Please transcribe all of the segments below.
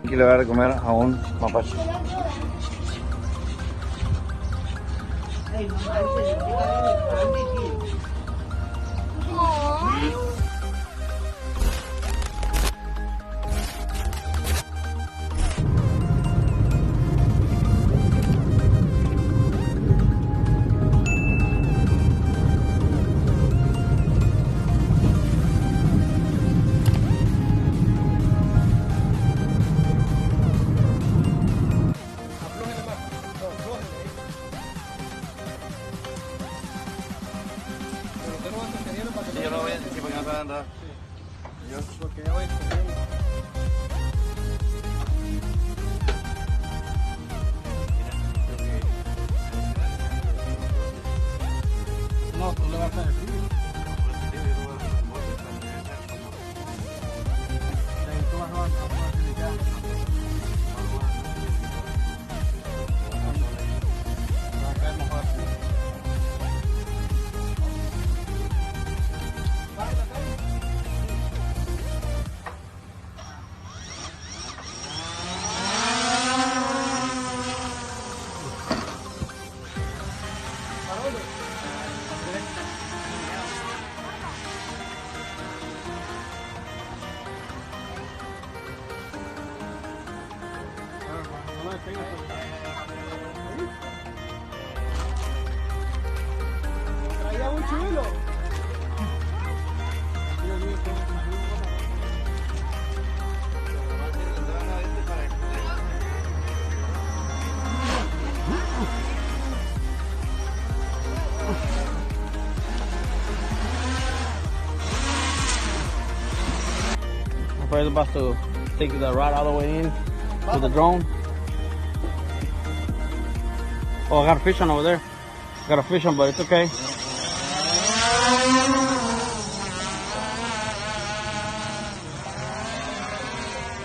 Aquí le voy a dar de comer a un mapache. Sí, yo lo voy a decir porque no saben nada. Yo, porque ya voy a no, tú le vas a decir. Traía un chulo. We're about to take the rod all the way in to the drone. Oh, I got a fish on over there. I got a fish on, but it's okay.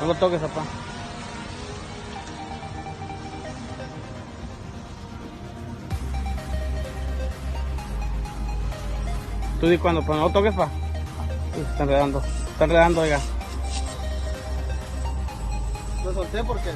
No lo toques, papá. Tú di cuando, pero no lo toques, pa. Está enredando, oiga. Lo solté porque...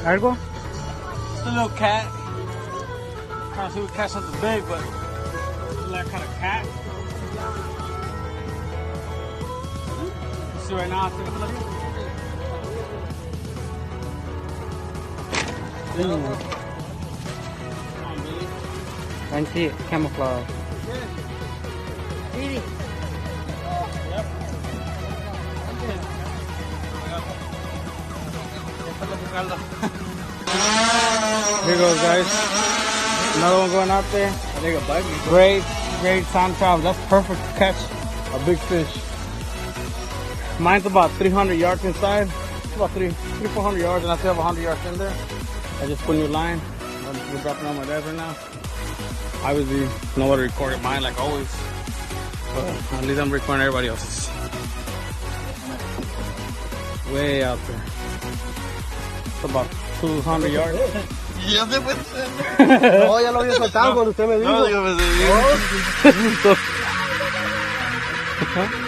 ¿Algo? It's a little cat. Trying to see if we catch something big, but it's like kind of cat. You see right now, I think I can see it, camouflage. Here goes, guys. Another one going out there. I think a bite me. Great time travel. That's perfect to catch a big fish. Mine's about 300 yards inside. about 400 yards, and I still have 100 yards in there. I just put a new line. We're dropping on my dad's right now. Obviously, nobody recorded mine like always, but at least I'm recording everybody else's. Way out there. It's about 200 yards. Ya se fue. No, ya lo había soltado cuando usted me dijo. No, digo, pues, Oh.